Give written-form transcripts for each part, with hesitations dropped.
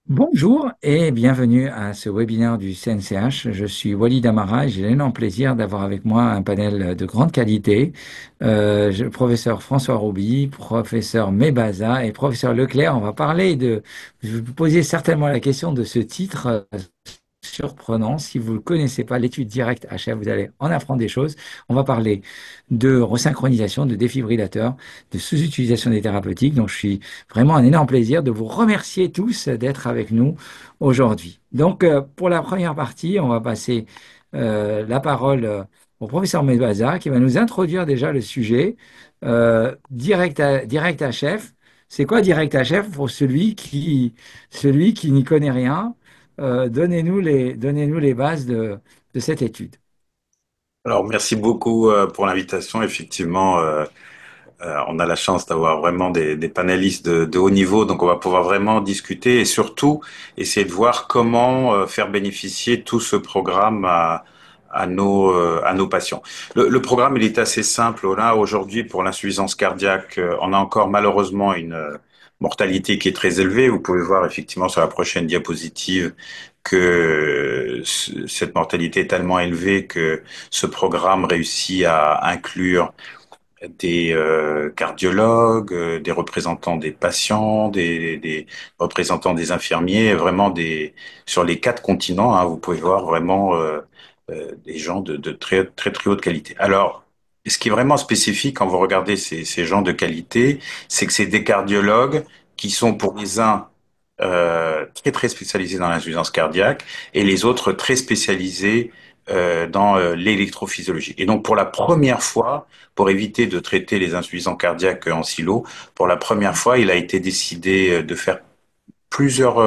Bonjour et bienvenue à ce webinaire du CNCH. Je suis Walid Amara et j'ai l'énorme plaisir d'avoir avec moi un panel de grande qualité. Professeur François Rouby, professeur Mebaza et professeur Leclerc. On va parler je vais vous poser certainement la question de ce titre surprenant. Si vous ne connaissez pas l'étude directe HF, vous allez en apprendre des choses. On va parler de resynchronisation, de défibrillateurs, de sous-utilisation des thérapeutiques. Donc, je suis vraiment un énorme plaisir de vous remercier tous d'être avec nous aujourd'hui. Donc, pour la première partie, on va passer la parole au professeur Medwaza qui va nous introduire déjà le sujet. Direct HF, c'est quoi Direct HF pour celui qui n'y connaît rien? Donnez-nous les bases de cette étude. Alors, merci beaucoup pour l'invitation. Effectivement, on a la chance d'avoir vraiment des panélistes de haut niveau, donc on va pouvoir vraiment discuter et surtout essayer de voir comment faire bénéficier tout ce programme à nos patients. Le programme, il est assez simple. Là, aujourd'hui, pour l'insuffisance cardiaque, on a encore malheureusement une mortalité qui est très élevée. Vous pouvez voir effectivement sur la prochaine diapositive que cette mortalité est tellement élevée que ce programme réussit à inclure des cardiologues, des représentants des patients, des représentants des infirmiers, vraiment sur les quatre continents, hein, vous pouvez voir vraiment des gens de très, très, très haute qualité. Alors, ce qui est vraiment spécifique quand vous regardez ces gens de qualité, c'est que c'est des cardiologues qui sont pour les uns très très spécialisés dans l'insuffisance cardiaque et les autres très spécialisés dans l'électrophysiologie. Et donc pour la première fois, pour éviter de traiter les insuffisants cardiaques en silo, pour la première fois, il a été décidé de faire plusieurs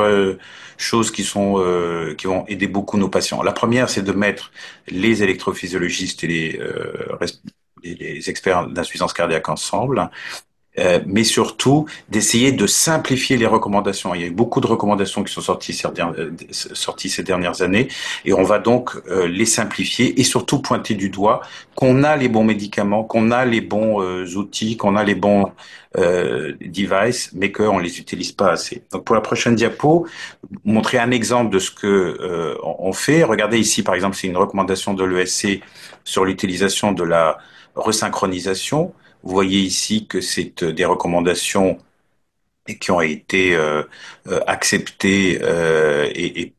choses qui vont aider beaucoup nos patients. La première, c'est de mettre les électrophysiologistes et les experts d'insuffisance cardiaque ensemble, mais surtout d'essayer de simplifier les recommandations. Il y a eu beaucoup de recommandations qui sont sorties ces dernières années, et on va donc les simplifier et surtout pointer du doigt qu'on a les bons médicaments, qu'on a les bons outils, qu'on a les bons devices, mais qu'on les utilise pas assez. Donc pour la prochaine diapo, montrer un exemple de ce que on fait. Regardez ici, par exemple, c'est une recommandation de l'ESC sur l'utilisation de la resynchronisation. Vous voyez ici que c'est des recommandations qui ont été acceptées et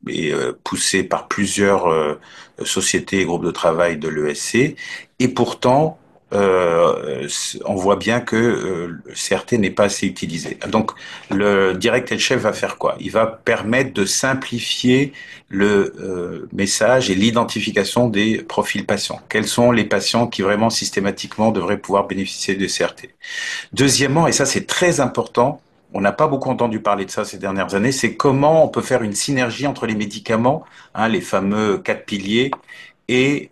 poussées par plusieurs sociétés et groupes de travail de l'ESC. Et pourtant, on voit bien que le CRT n'est pas assez utilisé. Donc, le Direct Health va faire quoi? Il va permettre de simplifier le message et l'identification des profils patients. Quels sont les patients qui vraiment systématiquement devraient pouvoir bénéficier de CRT? Deuxièmement, et ça c'est très important, on n'a pas beaucoup entendu parler de ça ces dernières années, c'est comment on peut faire une synergie entre les médicaments, hein, les fameux quatre piliers, et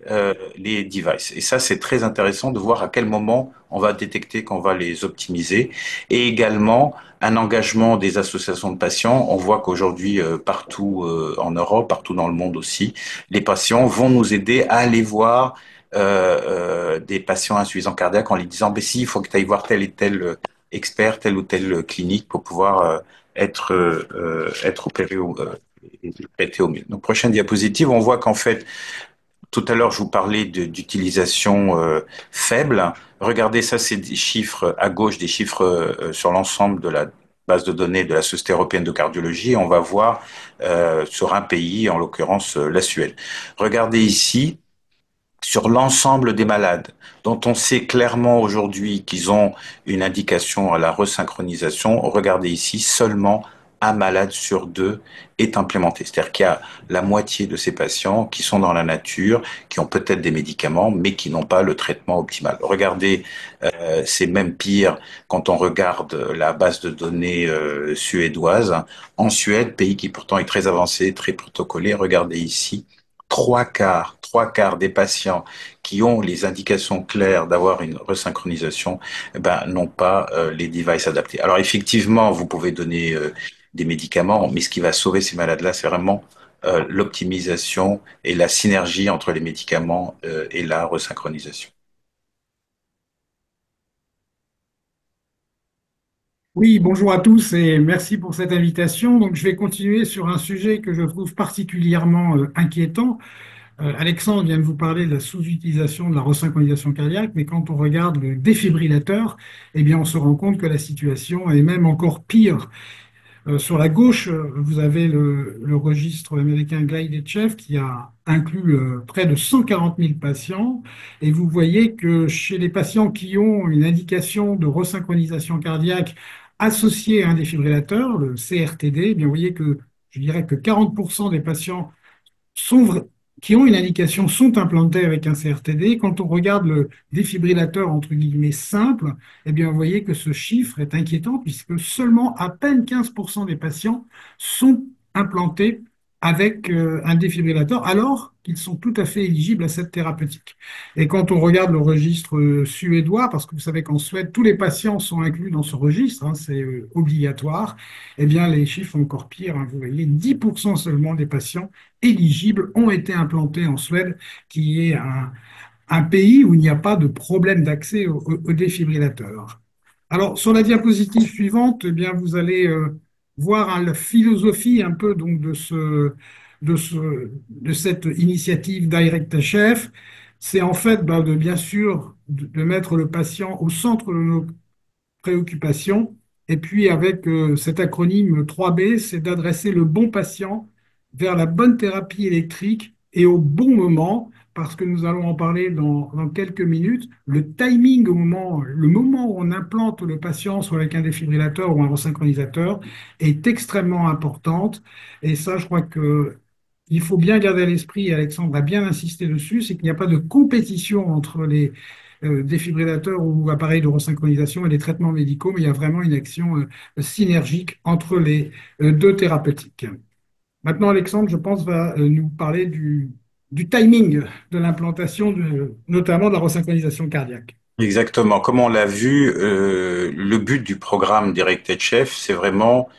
les devices. Et ça, c'est très intéressant de voir à quel moment on va détecter qu'on va les optimiser. Et également, un engagement des associations de patients. On voit qu'aujourd'hui, partout en Europe, partout dans le monde aussi, les patients vont nous aider à aller voir des patients insuffisants cardiaques en lui disant, ben si, il faut que tu ailles voir tel et tel expert, telle ou telle clinique pour pouvoir être opéré et traité au mieux. Donc, prochaine diapositive, on voit qu'en fait, tout à l'heure, je vous parlais d'utilisation faible. Regardez, ça, c'est des chiffres à gauche, des chiffres sur l'ensemble de la base de données de la Société européenne de cardiologie. On va voir sur un pays, en l'occurrence la Suède. Regardez ici, sur l'ensemble des malades dont on sait clairement aujourd'hui qu'ils ont une indication à la resynchronisation, regardez ici, seulement un malade sur deux est implémenté. C'est-à-dire qu'il y a la moitié de ces patients qui sont dans la nature, qui ont peut-être des médicaments, mais qui n'ont pas le traitement optimal. Regardez, c'est même pire quand on regarde la base de données suédoise. En Suède, pays qui pourtant est très avancé, très protocolé, regardez ici, trois quarts des patients qui ont les indications claires d'avoir une resynchronisation, eh ben, n'ont pas les devices adaptés. Alors effectivement, vous pouvez donner des médicaments, mais ce qui va sauver ces malades-là, c'est vraiment l'optimisation et la synergie entre les médicaments et la resynchronisation. Oui, bonjour à tous et merci pour cette invitation. Donc, je vais continuer sur un sujet que je trouve particulièrement inquiétant. Alexandre vient de vous parler de la sous-utilisation de la resynchronisation cardiaque, mais quand on regarde le défibrillateur, eh bien, on se rend compte que la situation est même encore pire. Sur la gauche, vous avez le registre américain GlideShef qui a inclus près de 140 000 patients. Et vous voyez que chez les patients qui ont une indication de resynchronisation cardiaque associée à un défibrillateur, le CRTD, eh bien, vous voyez que je dirais que 40% des patients sont qui ont une indication sont implantés avec un CRTD. Quand on regarde le défibrillateur entre guillemets simple, eh bien, vous voyez que ce chiffre est inquiétant puisque seulement à peine 15% des patients sont implantés avec un défibrillateur alors qu'ils sont tout à fait éligibles à cette thérapeutique. Et quand on regarde le registre suédois, parce que vous savez qu'en Suède, tous les patients sont inclus dans ce registre, hein, c'est obligatoire, eh bien, les chiffres sont encore pires, hein. Vous voyez, 10% seulement des patients éligibles ont été implantés en Suède, qui est un pays où il n'y a pas de problème d'accès au défibrillateur. Alors, sur la diapositive suivante, eh bien, vous allez voir hein, la philosophie un peu donc, de cette initiative DirectHF. C'est en fait bien sûr de mettre le patient au centre de nos préoccupation. Et puis avec cet acronyme 3B, c'est d'adresser le bon patient vers la bonne thérapie électrique et au bon moment, parce que nous allons en parler dans quelques minutes. Le timing le moment où on implante le patient, soit avec un défibrillateur ou un resynchronisateur, est extrêmement importante. Et ça, je crois que il faut bien garder à l'esprit, et Alexandre a bien insisté dessus, c'est qu'il n'y a pas de compétition entre les défibrillateurs ou appareils de resynchronisation et les traitements médicaux, mais il y a vraiment une action synergique entre les deux thérapeutiques. Maintenant, Alexandre, je pense, va nous parler du timing de l'implantation, notamment de la resynchronisation cardiaque. Exactement. Comme on l'a vu, le but du programme Directed Chef, c'est vraiment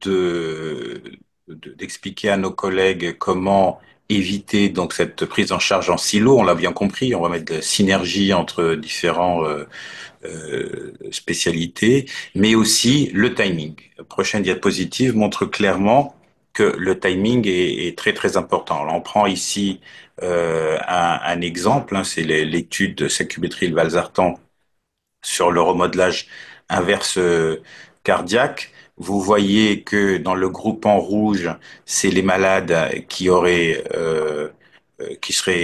de, d'expliquer à nos collègues comment éviter donc cette prise en charge en silo. On l'a bien compris, on va mettre de la synergie entre différents spécialités, mais aussi le timing. La prochaine diapositive montre clairement que le timing est très très important. Alors, on prend ici un exemple, hein, c'est l'étude de Sacubitril/Valsartan sur le remodelage inverse cardiaque. Vous voyez que dans le groupe en rouge, c'est les malades qui seraient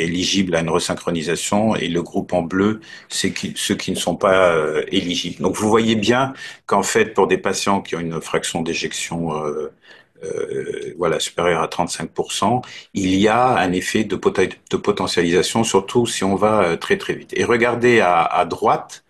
éligibles à une resynchronisation, et le groupe en bleu, c'est ceux qui ne sont pas éligibles. Donc vous voyez bien qu'en fait, pour des patients qui ont une fraction d'éjection voilà, supérieure à 35%, il y a un effet de potentialisation, surtout si on va très très vite. Et regardez à droite,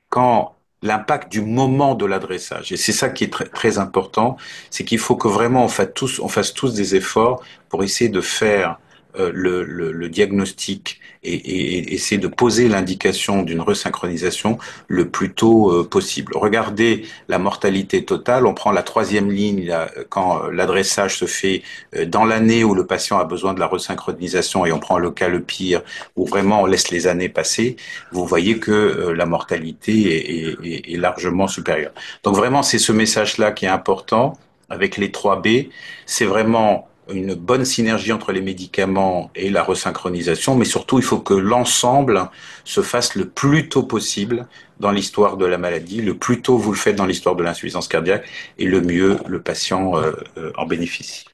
quand l'impact du moment de l'adressage. Et c'est ça qui est très, très important, c'est qu'il faut que vraiment on fasse tous des efforts pour essayer de faire le diagnostic et essayer de poser l'indication d'une resynchronisation le plus tôt possible. Regardez la mortalité totale. On prend la troisième ligne là, quand l'adressage se fait dans l'année où le patient a besoin de la resynchronisation, et on prend le cas le pire où vraiment on laisse les années passer. Vous voyez que la mortalité est largement supérieure. Donc vraiment, c'est ce message-là qui est important avec les 3B. C'est vraiment une bonne synergie entre les médicaments et la resynchronisation, mais surtout, il faut que l'ensemble se fasse le plus tôt possible dans l'histoire de la maladie. Le plus tôt vous le faites dans l'histoire de l'insuffisance cardiaque, et le mieux le patient en bénéficie.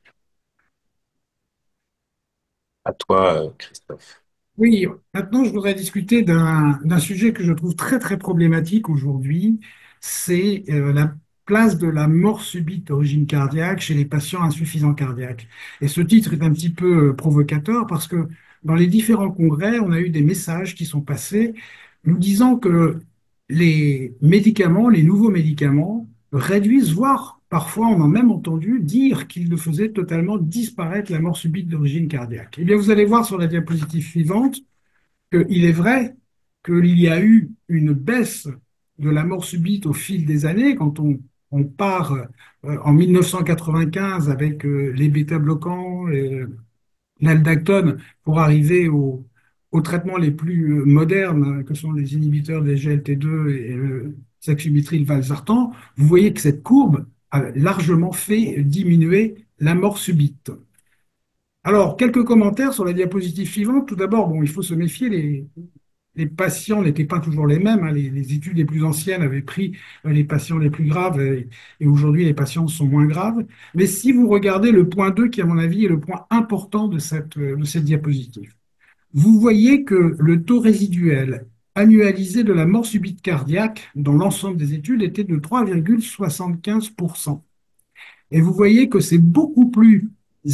À toi, Christophe. Oui, maintenant je voudrais discuter d'un sujet que je trouve très très problématique aujourd'hui, c'est la place de la mort subite d'origine cardiaque chez les patients insuffisants cardiaques. Et ce titre est un petit peu provocateur parce que dans les différents congrès, on a eu des messages qui sont passés nous disant que les médicaments, les nouveaux médicaments, réduisent, voire parfois on a même entendu dire qu'ils le faisaient totalement disparaître la mort subite d'origine cardiaque. Eh bien, vous allez voir sur la diapositive suivante qu'il est vrai qu'il y a eu une baisse de la mort subite au fil des années. Quand on part en 1995 avec les bêta-bloquants, l'aldactone, pour arriver aux traitements les plus modernes, que sont les inhibiteurs des GLT2 et sacubitril/valsartan, vous voyez que cette courbe a largement fait diminuer la mort subite. Alors, quelques commentaires sur la diapositive suivante. Tout d'abord, bon, il faut se méfier, les patients n'étaient pas toujours les mêmes, hein. Les études les plus anciennes avaient pris les patients les plus graves et aujourd'hui les patients sont moins graves. Mais si vous regardez le point 2, qui à mon avis est le point important de cette diapositive, vous voyez que le taux résiduel annualisé de la mort subite cardiaque dans l'ensemble des études était de 3,75%. Et vous voyez que c'est beaucoup plus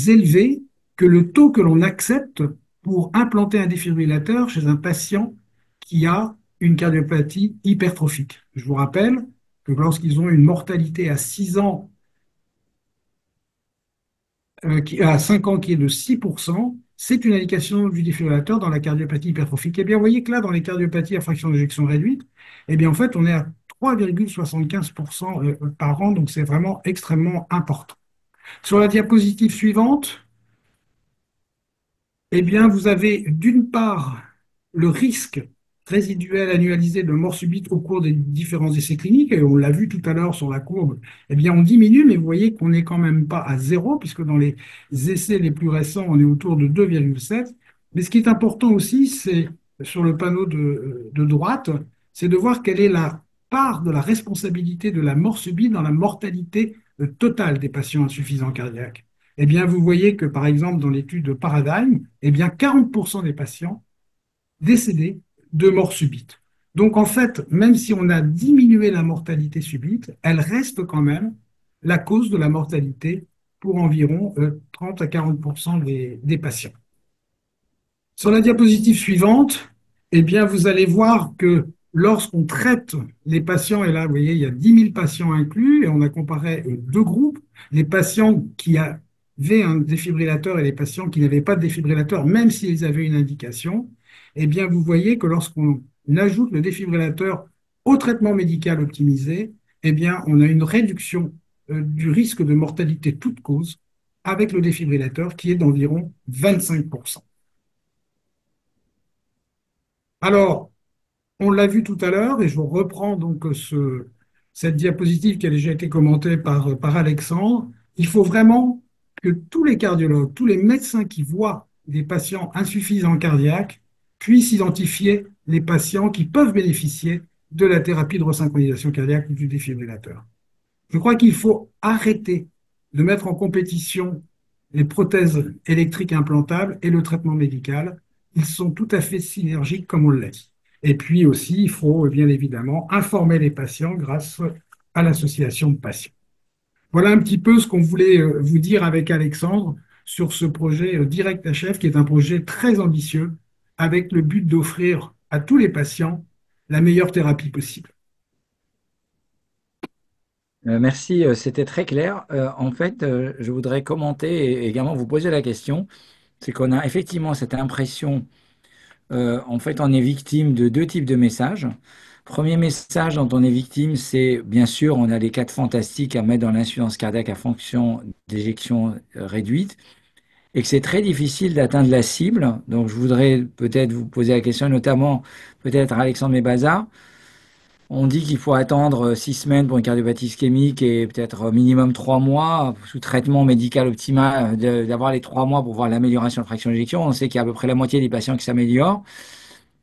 élevé que le taux que l'on accepte pour implanter un défibrillateur chez un patient qui a une cardiopathie hypertrophique. Je vous rappelle que lorsqu'ils ont une mortalité à 6 ans, à 5 ans qui est de 6%, c'est une indication du défibrillateur dans la cardiopathie hypertrophique. Eh bien, vous voyez que là, dans les cardiopathies à fraction d'éjection réduite, eh bien, en fait, on est à 3,75% par an, donc c'est vraiment extrêmement important. Sur la diapositive suivante, eh bien, vous avez d'une part le risque résiduel annualisé de mort subite au cours des différents essais cliniques, et on l'a vu tout à l'heure sur la courbe, eh bien, on diminue, mais vous voyez qu'on n'est quand même pas à zéro, puisque dans les essais les plus récents, on est autour de 2,7. Mais ce qui est important aussi, c'est sur le panneau de droite, c'est de voir quelle est la part de la responsabilité de la mort subite dans la mortalité totale des patients insuffisants cardiaques. Eh bien, vous voyez que, par exemple, dans l'étude de Paradigm, eh bien, 40% des patients décédés de mort subite. Donc, en fait, même si on a diminué la mortalité subite, elle reste quand même la cause de la mortalité pour environ 30 à 40% des patients. Sur la diapositive suivante, eh bien, vous allez voir que lorsqu'on traite les patients, et là, vous voyez, il y a 10 000 patients inclus, et on a comparé deux groupes, les patients qui avaient un défibrillateur et les patients qui n'avaient pas de défibrillateur, même s'ils avaient une indication, eh bien, vous voyez que lorsqu'on ajoute le défibrillateur au traitement médical optimisé, eh bien, on a une réduction du risque de mortalité toute cause avec le défibrillateur qui est d'environ 25%. Alors, on l'a vu tout à l'heure, et je reprends donc cette diapositive qui a déjà été commentée par Alexandre. Il faut vraiment que tous les cardiologues, tous les médecins qui voient des patients insuffisants cardiaques puissent identifier les patients qui peuvent bénéficier de la thérapie de resynchronisation cardiaque ou du défibrillateur. Je crois qu'il faut arrêter de mettre en compétition les prothèses électriques implantables et le traitement médical. Ils sont tout à fait synergiques comme on l'a dit. Et puis aussi, il faut bien évidemment informer les patients grâce à l'association de patients. Voilà un petit peu ce qu'on voulait vous dire avec Alexandre sur ce projet Direct HF, qui est un projet très ambitieux avec le but d'offrir à tous les patients la meilleure thérapie possible. Merci, c'était très clair. En fait, je voudrais commenter et également vous poser la question. C'est qu'on a effectivement cette impression, en fait, on est victime de deux types de messages. Premier message dont on est victime, c'est bien sûr, on a les quatre fantastiques à mettre dans l'insuffisance cardiaque à fonction d'éjection réduite et que c'est très difficile d'atteindre la cible. Donc, je voudrais peut-être vous poser la question, notamment peut-être à Alexandre Mébaza. On dit qu'il faut attendre 6 semaines pour une cardiopathie ischémique et peut-être minimum 3 mois sous traitement médical optimal, d'avoir les 3 mois pour voir l'amélioration de fraction d'éjection. On sait qu'il y a à peu près la moitié des patients qui s'améliorent.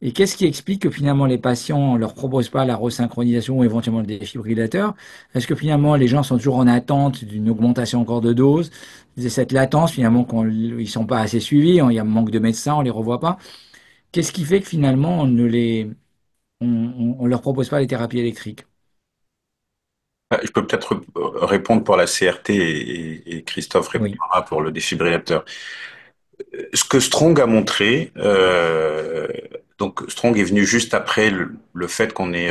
Et qu'est-ce qui explique que finalement les patients ne leur proposent pas la resynchronisation ou éventuellement le défibrillateur? Est-ce que finalement les gens sont toujours en attente d'une augmentation encore de dose? C'est cette latence finalement qu'ils ne sont pas assez suivis, il y a un manque de médecins, on ne les revoit pas. Qu'est-ce qui fait que finalement on leur propose pas les thérapies électriques? Je peux peut-être répondre pour la CRT et Christophe Oui. répondra pour le défibrillateur. Ce que Strong a montré, donc Strong est venu juste après le fait qu'on ait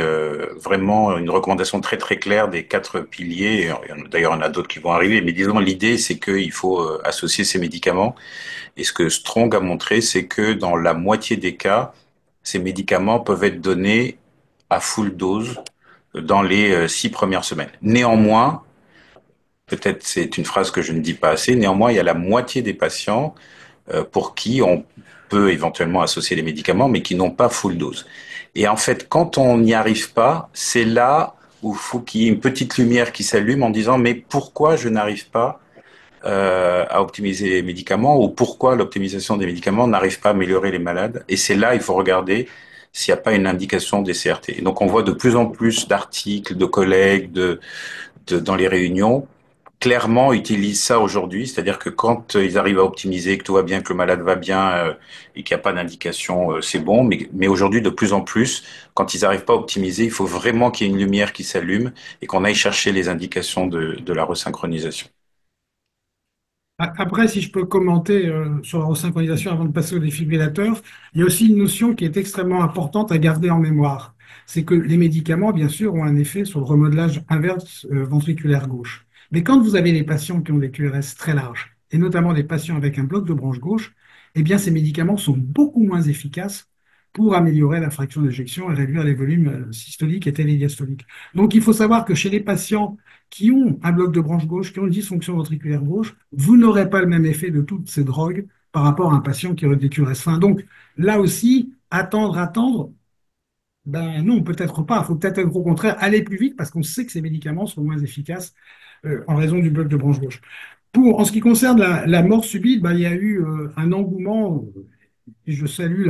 vraiment une recommandation très très claire des quatre piliers. D'ailleurs, il y en a d'autres qui vont arriver, mais disons l'idée c'est qu'il faut associer ces médicaments. Et ce que Strong a montré, c'est que dans la moitié des cas, ces médicaments peuvent être donnés à full dose dans les 6 premières semaines. Néanmoins, peut-être c'est une phrase que je ne dis pas assez, néanmoins, il y a la moitié des patients pour qui on peut éventuellement associer les médicaments, mais qui n'ont pas full dose. Et en fait, quand on n'y arrive pas, c'est là où il faut qu'il y ait une petite lumière qui s'allume en disant mais pourquoi je n'arrive pas à optimiser les médicaments ou pourquoi l'optimisation des médicaments n'arrive pas à améliorer les malades. Et c'est là il faut regarder s'il n'y a pas une indication des CRT. Et donc on voit de plus en plus d'articles, de collègues, dans les réunions clairement utilisent ça aujourd'hui, c'est-à-dire que quand ils arrivent à optimiser, que tout va bien, que le malade va bien et qu'il n'y a pas d'indication, c'est bon. Mais aujourd'hui, de plus en plus, quand ils n'arrivent pas à optimiser, il faut vraiment qu'il y ait une lumière qui s'allume et qu'on aille chercher les indications de la resynchronisation. Après, si je peux commenter sur la resynchronisation avant de passer au défibrillateur, il y a aussi une notion qui est extrêmement importante à garder en mémoire. C'est que les médicaments, bien sûr, ont un effet sur le remodelage inverse ventriculaire gauche. Mais quand vous avez des patients qui ont des QRS très larges, et notamment des patients avec un bloc de branche gauche, eh bien, ces médicaments sont beaucoup moins efficaces pour améliorer la fraction d'éjection et réduire les volumes systoliques et télédiastoliques. Donc, il faut savoir que chez les patients qui ont un bloc de branche gauche, qui ont une dysfonction ventriculaire gauche, vous n'aurez pas le même effet de toutes ces drogues par rapport à un patient qui aurait des QRS fins. Donc là aussi, attendre, ben non, peut-être pas. Il faut peut-être au contraire aller plus vite parce qu'on sait que ces médicaments sont moins efficaces en raison du bloc de branche gauche. En ce qui concerne la mort subite, ben, il y a eu un engouement et je salue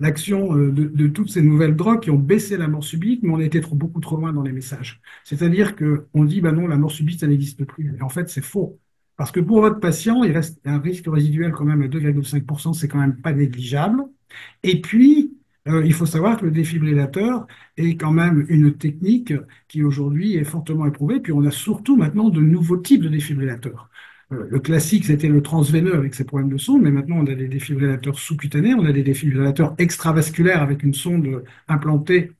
l'action de toutes ces nouvelles drogues qui ont baissé la mort subite, mais on était beaucoup trop loin dans les messages. C'est-à-dire qu'on dit, bah non, la mort subite, ça n'existe plus. Et en fait, c'est faux. Parce que pour votre patient, il reste un risque résiduel quand même à 2,5%, c'est quand même pas négligeable. Et puis, il faut savoir que le défibrillateur est quand même une technique qui aujourd'hui est fortement éprouvée. Puis on a surtout maintenant de nouveaux types de défibrillateurs. Le classique, c'était le transveineux avec ses problèmes de sonde, mais maintenant on a des défibrillateurs sous-cutanés, on a des défibrillateurs extravasculaires avec une sonde implantée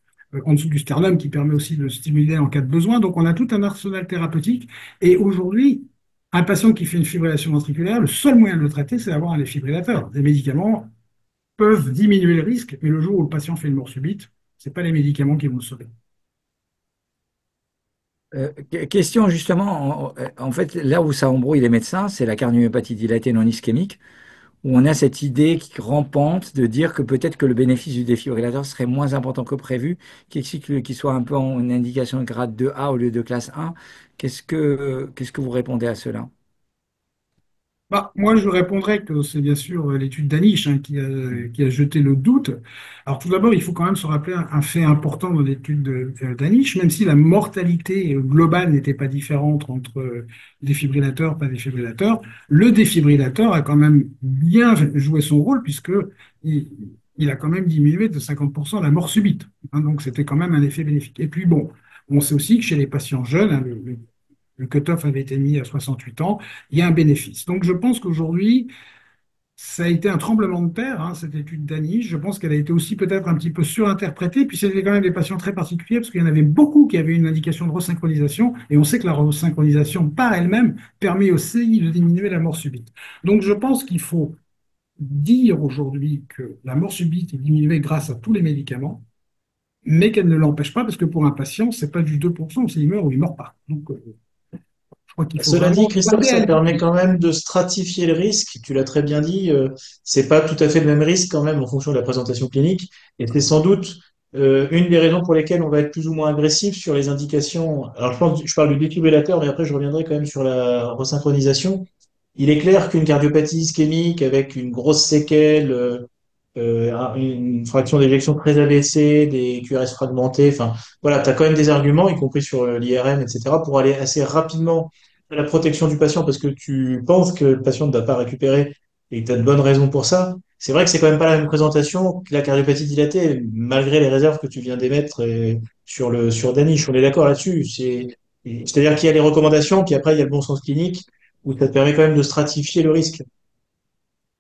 en dessous du sternum qui permet aussi de stimuler en cas de besoin. Donc on a tout un arsenal thérapeutique. Et aujourd'hui, un patient qui fait une fibrillation ventriculaire, le seul moyen de le traiter, c'est d'avoir un défibrillateur. Les médicaments peuvent diminuer le risque, mais le jour où le patient fait une mort subite, ce n'est pas les médicaments qui vont le sauver. Question justement, en fait, là où ça embrouille les médecins, c'est la cardiomyopathie dilatée non ischémique, où on a cette idée qui rampante de dire que peut-être que le bénéfice du défibrillateur serait moins important que prévu, qu'il soit un peu en une indication de grade 2A au lieu de classe 1. Qu'est-ce que vous répondez à cela? Bah, moi, je répondrais que c'est bien sûr l'étude d'Anish hein, qui a jeté le doute. Alors, tout d'abord, il faut quand même se rappeler un fait important dans l'étude d'Anish, même si la mortalité globale n'était pas différente entre défibrillateur, pas défibrillateur, le défibrillateur a quand même bien joué son rôle puisque il, il a quand même diminué de 50% la mort subite. Hein, donc, c'était quand même un effet bénéfique. Et puis, bon, on sait aussi que chez les patients jeunes, hein, le cutoff avait été mis à 68 ans, il y a un bénéfice. Donc je pense qu'aujourd'hui, ça a été un tremblement de terre, hein, cette étude d'Anish. Je pense qu'elle a été aussi peut-être un petit peu surinterprétée, puis c'était quand même des patients très particuliers, parce qu'il y en avait beaucoup qui avaient une indication de resynchronisation, et on sait que la resynchronisation par elle-même permet aussi de diminuer la mort subite. Donc je pense qu'il faut dire aujourd'hui que la mort subite est diminuée grâce à tous les médicaments, mais qu'elle ne l'empêche pas, parce que pour un patient, c'est pas du 2%, c'est il meurt ou il meurt pas. Donc, je crois qu'il faut Cela dit, vraiment Christophe, garder à ça permet l'esprit. quand même de stratifier le risque. Tu l'as très bien dit, c'est pas tout à fait le même risque quand même en fonction de la présentation clinique. Et c'est sans doute une des raisons pour lesquelles on va être plus ou moins agressif sur les indications. Alors, je parle du défibrillateur, mais après, je reviendrai quand même sur la resynchronisation. Il est clair qu'une cardiopathie ischémique avec une grosse séquelle, une fraction d'éjection très abaissée, des QRS fragmentés, enfin, voilà, tu as quand même des arguments, y compris sur l'IRM, etc., pour aller assez rapidement à la protection du patient parce que tu penses que le patient ne va pas récupérer et que tu as de bonnes raisons pour ça. C'est vrai que c'est quand même pas la même présentation que la cardiopathie dilatée, malgré les réserves que tu viens d'émettre sur Danish. On est d'accord là-dessus. C'est-à-dire qu'il y a les recommandations, puis après il y a le bon sens clinique, où ça te permet quand même de stratifier le risque.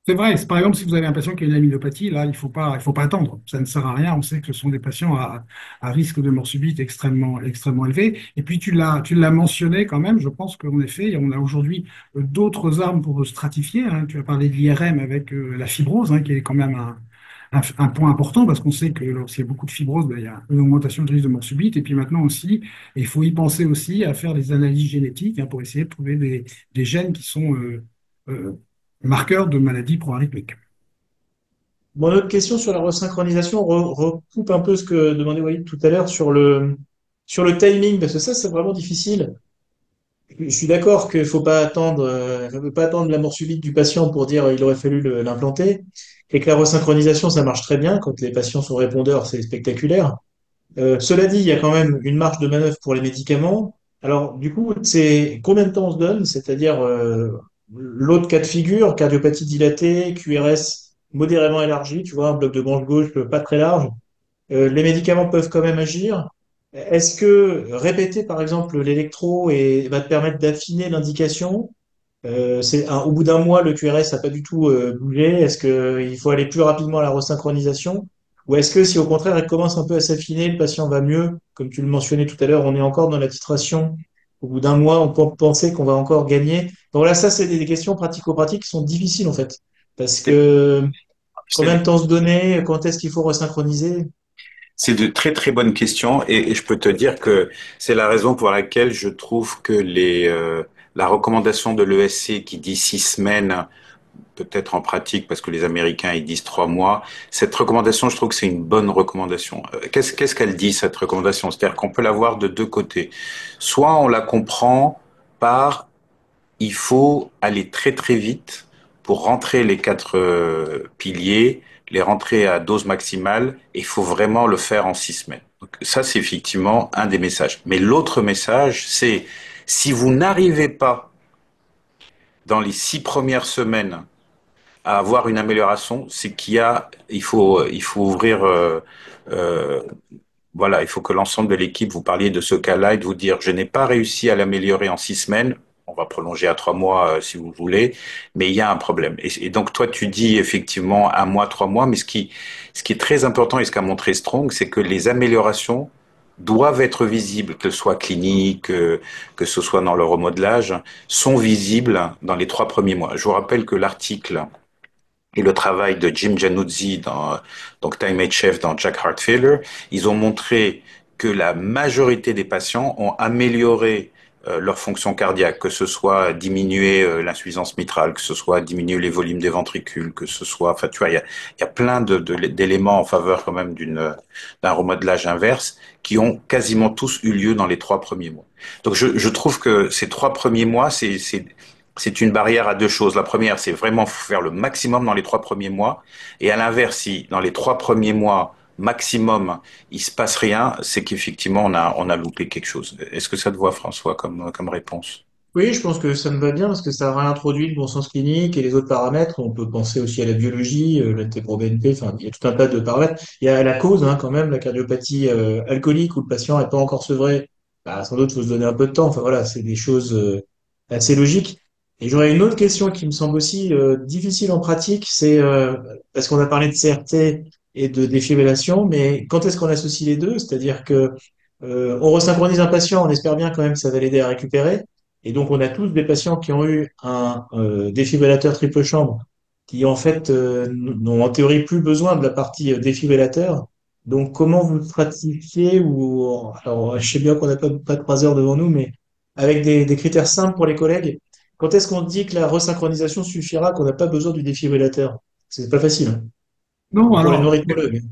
C'est vrai, par exemple, si vous avez un patient qui a une amylopathie, là, il faut pas attendre. Ça ne sert à rien. On sait que ce sont des patients à risque de mort subite extrêmement élevé. Et puis, tu l'as mentionné quand même. Je pense qu'en effet, on a aujourd'hui d'autres armes pour stratifier. Hein. Tu as parlé de l'IRM avec la fibrose, hein, qui est quand même un point important parce qu'on sait que lorsqu'il y a beaucoup de fibrose, ben, il y a une augmentation de risque de mort subite. Et puis maintenant aussi, il faut y penser aussi à faire des analyses génétiques hein, pour essayer de trouver des gènes qui sont euh, marqueur de maladie proarythmique. Mon autre question sur la resynchronisation recoupe un peu ce que demandait Walid tout à l'heure sur Sur le timing, parce que ça, c'est vraiment difficile. Je suis d'accord qu'il faut pas attendre la mort subite du patient pour dire il aurait fallu l'implanter, et que la resynchronisation, ça marche très bien quand les patients sont répondeurs, c'est spectaculaire. Cela dit, il y a quand même une marge de manœuvre pour les médicaments. Alors, du coup, c'est combien de temps on se donne? C'est-à-dire l'autre cas de figure, cardiopathie dilatée, QRS modérément élargi, tu vois, un bloc de branche gauche pas très large. Les médicaments peuvent quand même agir. Est-ce que répéter, par exemple, l'électro va te permettre d'affiner l'indication? Au bout d'un mois, le QRS n'a pas du tout bougé. Est-ce qu'il faut aller plus rapidement à la resynchronisation? Ou est-ce que si au contraire, elle commence un peu à s'affiner, le patient va mieux, comme tu le mentionnais tout à l'heure, on est encore dans la titration. Au bout d'un mois, on peut penser qu'on va encore gagner. Donc là, ça, c'est des questions pratico-pratiques qui sont difficiles en fait. Parce C'est que combien de c'est- temps se donner? Quand est-ce qu'il faut resynchroniser? c'est de très très bonnes questions et je peux te dire que c'est la raison pour laquelle je trouve que la recommandation de l'ESC qui dit 6 semaines, peut-être en pratique parce que les Américains ils disent 3 mois, cette recommandation, je trouve que c'est une bonne recommandation. Qu'est-ce qu'elle dit cette recommandation? C'est-à-dire qu'on peut l'avoir de deux côtés. Soit on la comprend par il faut aller très très vite pour rentrer les quatre piliers, les rentrer à dose maximale, et il faut vraiment le faire en 6 semaines. Donc, ça, c'est effectivement un des messages. Mais l'autre message, c'est si vous n'arrivez pas dans les 6 premières semaines à avoir une amélioration, c'est il faut ouvrir, euh, voilà, il faut que l'ensemble de l'équipe, vous parliez de ce cas-là et de vous dire, je n'ai pas réussi à l'améliorer en 6 semaines. On va prolonger à 3 mois si vous voulez, mais il y a un problème. Et donc toi, tu dis effectivement 1 mois, 3 mois, mais ce qui est très important et ce qu'a montré Strong, c'est que les améliorations doivent être visibles, que ce soit clinique, que ce soit dans le remodelage, sont visibles dans les 3 premiers mois. Je vous rappelle que l'article et le travail de Jim Januzzi dans donc Time Made Chef dans Jack Heart Failure, ils ont montré que la majorité des patients ont amélioré leur fonction cardiaque, que ce soit diminuer l'insuffisance mitrale, que ce soit diminuer les volumes des ventricules, que ce soit, enfin tu vois, il y a plein d'éléments en faveur quand même d'un remodelage inverse qui ont quasiment tous eu lieu dans les 3 premiers mois. Donc je trouve que ces 3 premiers mois, c'est une barrière à deux choses. La première, c'est vraiment faire le maximum dans les 3 premiers mois. Et à l'inverse, si dans les 3 premiers mois maximum, il se passe rien, c'est qu'effectivement, on a loupé quelque chose. Est-ce que ça te voit, François, comme réponse? Oui, je pense que ça me va bien parce que ça réintroduit le bon sens clinique et les autres paramètres. On peut penser aussi à la biologie, la NT-proBNP, enfin, il y a tout un tas de paramètres. Il y a la cause, hein, quand même, la cardiopathie alcoolique où le patient n'est pas encore sevré. Bah, sans doute, il faut se donner un peu de temps. Enfin, voilà, c'est des choses assez logiques. Et j'aurais une autre question qui me semble aussi difficile en pratique, c'est parce qu'on a parlé de CRT et de défibrillation, mais quand est-ce qu'on associe les deux? C'est-à-dire que on resynchronise un patient, on espère bien quand même que ça va l'aider à récupérer. Et donc, on a tous des patients qui ont eu un défibrillateur triple chambre, qui en fait n'ont en théorie plus besoin de la partie défibrillateur. Donc, comment vous stratifiez alors, je sais bien qu'on n'a pas 3 heures devant nous, mais avec des critères simples pour les collègues, quand est-ce qu'on dit que la resynchronisation suffira, qu'on n'a pas besoin du défibrillateur? C'est pas facile, hein. Non, Ou pour les alors, non-rythmologues.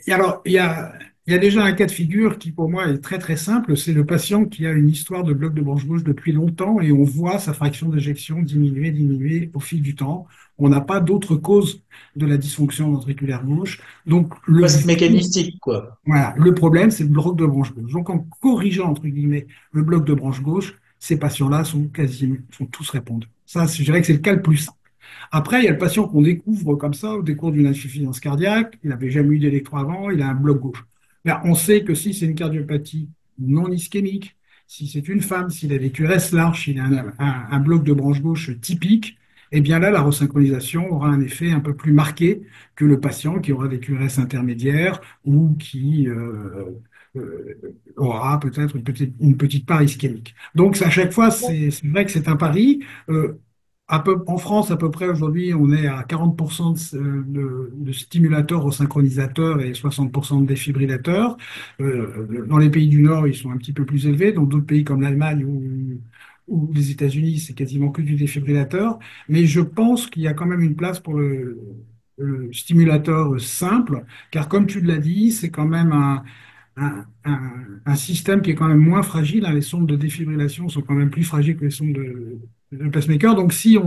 et alors, il y a déjà un cas de figure qui, pour moi, est très très simple. C'est le patient qui a une histoire de bloc de branche gauche depuis longtemps et on voit sa fraction d'éjection diminuer, diminuer au fil du temps. On n'a pas d'autre cause de la dysfonction ventriculaire gauche. Donc, Presque mécanistique, quoi. voilà, le problème, c'est le bloc de branche gauche. Donc, en corrigeant, entre guillemets, le bloc de branche gauche, ces patients-là sont tous répondeurs. Ça, je dirais que c'est le cas le plus simple. Après, il y a le patient qu'on découvre comme ça au décours d'une insuffisance cardiaque. Il n'avait jamais eu d'électro avant, il a un bloc gauche. Ben, on sait que si c'est une cardiopathie non ischémique, si c'est une femme, s'il a des QRS larges, s'il a un bloc de branche gauche typique, eh bien là, la resynchronisation aura un effet un peu plus marqué que le patient qui aura des QRS intermédiaires ou qui aura peut-être une petite part ischémique. Donc, à chaque fois, c'est vrai que c'est un pari. En France, à peu près aujourd'hui, on est à 40% de stimulateurs aux synchronisateurs et 60% de défibrillateurs. Dans les pays du Nord, ils sont un petit peu plus élevés. Dans d'autres pays comme l'Allemagne ou les États-Unis, c'est quasiment que du défibrillateur. Mais je pense qu'il y a quand même une place pour le stimulateur simple, car comme tu l'as dit, c'est quand même un système qui est quand même moins fragile, hein. Les sondes de défibrillation sont quand même plus fragiles que les sondes de pacemaker. Donc, si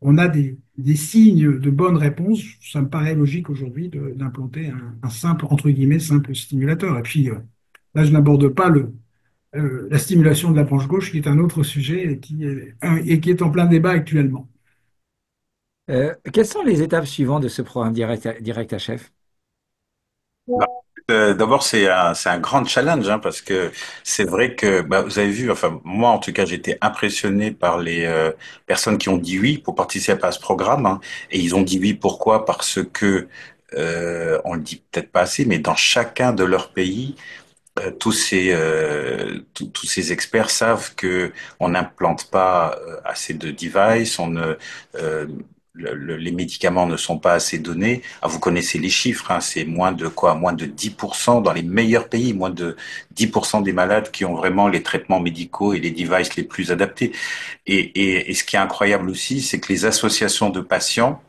on a des signes de bonne réponse, ça me paraît logique aujourd'hui d'implanter un simple, entre guillemets, simple stimulateur. Et puis, là, je n'aborde pas la stimulation de la branche gauche, qui est un autre sujet et qui est en plein débat actuellement. Quelles sont les étapes suivantes de ce programme Direct HF? Bah, d'abord, c'est un grand challenge, hein, parce que c'est vrai que bah, vous avez vu, enfin moi en tout cas, j'ai été impressionné par les personnes qui ont dit oui pour participer à ce programme, hein. Et ils ont dit oui pourquoi? Parce que on le dit peut-être pas assez, mais dans chacun de leurs pays, tous ces experts savent que on n'implante pas assez de devices, on ne, euh, les médicaments ne sont pas assez donnés. Ah, vous connaissez les chiffres, hein, c'est moins de quoi? Moins de 10% dans les meilleurs pays, moins de 10% des malades qui ont vraiment les traitements médicaux et les devices les plus adaptés. Et ce qui est incroyable aussi, c'est que les associations de patients,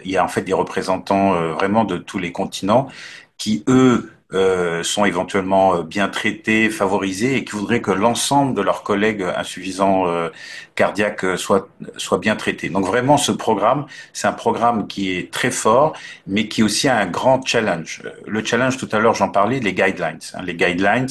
il y a en fait des représentants vraiment de tous les continents qui, eux, sont éventuellement bien traités, favorisés et qui voudraient que l'ensemble de leurs collègues insuffisants cardiaques soient bien traités. Donc vraiment, ce programme, c'est un programme qui est très fort, mais qui est aussi un grand challenge. Le challenge, tout à l'heure, j'en parlais, les guidelines. Hein, les guidelines,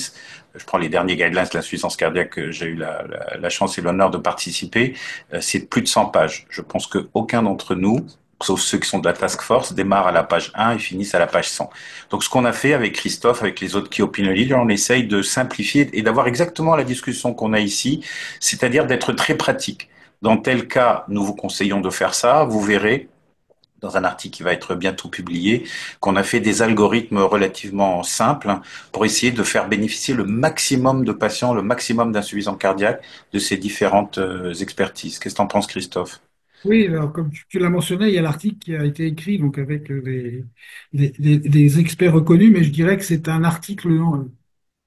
je prends les derniers guidelines de l'insuffisance cardiaque que j'ai eu la chance et l'honneur de participer, c'est plus de 100 pages. Je pense qu'aucun d'entre nous, sauf ceux qui sont de la task force, démarrent à la page 1 et finissent à la page 100. Donc ce qu'on a fait avec Christophe, avec les autres key opinion leaders, on essaye de simplifier et d'avoir exactement la discussion qu'on a ici, c'est-à-dire d'être très pratique. Dans tel cas, nous vous conseillons de faire ça. Vous verrez dans un article qui va être bientôt publié, qu'on a fait des algorithmes relativement simples, hein, pour essayer de faire bénéficier le maximum de patients, le maximum d'insuffisants cardiaques de ces différentes expertises. Qu'est-ce que tu en penses, Christophe? Oui, alors comme tu l'as mentionné, il y a l'article qui a été écrit donc avec des experts reconnus, mais je dirais que c'est un article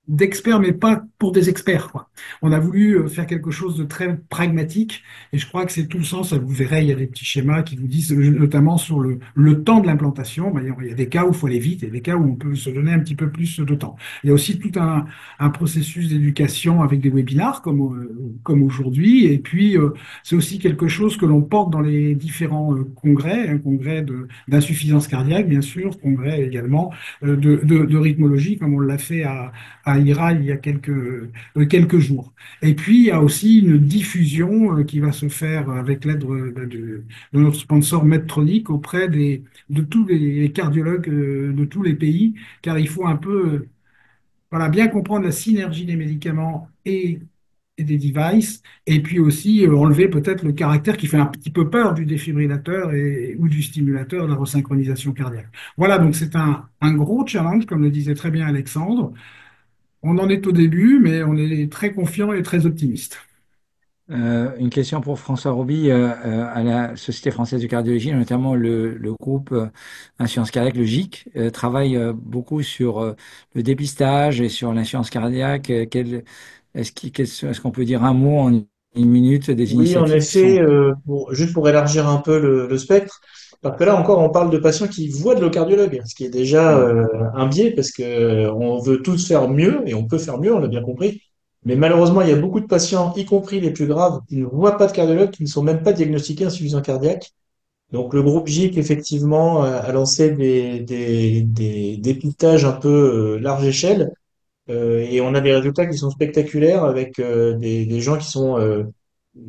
d'experts, mais pas pour des experts, quoi. On a voulu faire quelque chose de très pragmatique, et je crois que c'est tout le sens. Vous verrez, il y a des petits schémas qui vous disent, notamment sur le temps de l'implantation. Ben, il y a des cas où il faut aller vite et des cas où on peut se donner un petit peu plus de temps. Il y a aussi tout un processus d'éducation avec des webinars comme aujourd'hui, et puis c'est aussi quelque chose que l'on porte dans les différents congrès, un congrès d'insuffisance cardiaque, bien sûr, congrès également de rythmologie, comme on l'a fait à IRA il y a quelques jours. Et puis, il y a aussi une diffusion qui va se faire avec l'aide de notre sponsor Medtronic auprès de tous les cardiologues de tous les pays, car il faut un peu voilà, bien comprendre la synergie des médicaments et des devices, et puis aussi enlever peut-être le caractère qui fait un petit peu peur du défibrillateur ou du stimulateur de la resynchronisation cardiaque. Voilà, donc c'est un gros challenge, comme le disait très bien Alexandre. On en est au début, mais on est très confiant et très optimiste. Une question pour François Roby, à la Société française de cardiologie, notamment le groupe Insuffisance cardiaque, le GIC, travaille beaucoup sur le dépistage et sur l'insuffisance cardiaque. Est-ce qu'on peut dire un mot en une minute des Oui, en initiatives qui sont... effet, juste pour élargir un peu le spectre, parce que là encore, on parle de patients qui voient de le cardiologue, ce qui est déjà Ouais. un biais, parce que on veut tous faire mieux, et on peut faire mieux, on l'a bien compris. Mais malheureusement, il y a beaucoup de patients, y compris les plus graves, qui ne voient pas de cardiologue, qui ne sont même pas diagnostiqués insuffisants cardiaques. Donc le groupe GIC, effectivement, a lancé des dépistages un peu large échelle, et on a des résultats qui sont spectaculaires avec des gens qui sont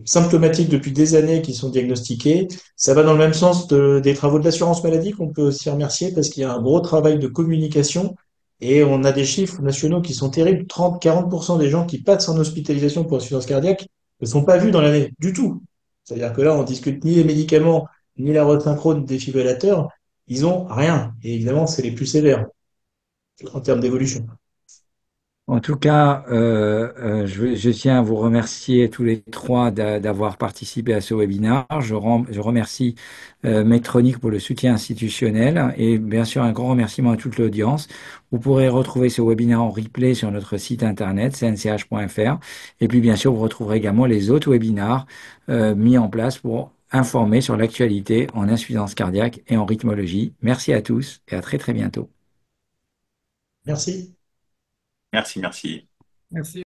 symptomatiques depuis des années qui sont diagnostiqués. Ça va dans le même sens des travaux de l'assurance maladie qu'on peut aussi remercier parce qu'il y a un gros travail de communication et on a des chiffres nationaux qui sont terribles. 30-40% des gens qui passent en hospitalisation pour insuffisance cardiaque ne sont pas vus dans l'année du tout. C'est-à-dire que là, on discute ni les médicaments, ni la resynchrone des fibrillateurs. Ils ont rien. Et évidemment, c'est les plus sévères en termes d'évolution. En tout cas, je tiens à vous remercier tous les trois d'avoir participé à ce webinaire. Je remercie Medtronic pour le soutien institutionnel et bien sûr un grand remerciement à toute l'audience. Vous pourrez retrouver ce webinaire en replay sur notre site internet cnch.fr et puis bien sûr vous retrouverez également les autres webinaires mis en place pour informer sur l'actualité en insuffisance cardiaque et en rythmologie. Merci à tous et à très très bientôt. Merci. Merci, merci. Merci.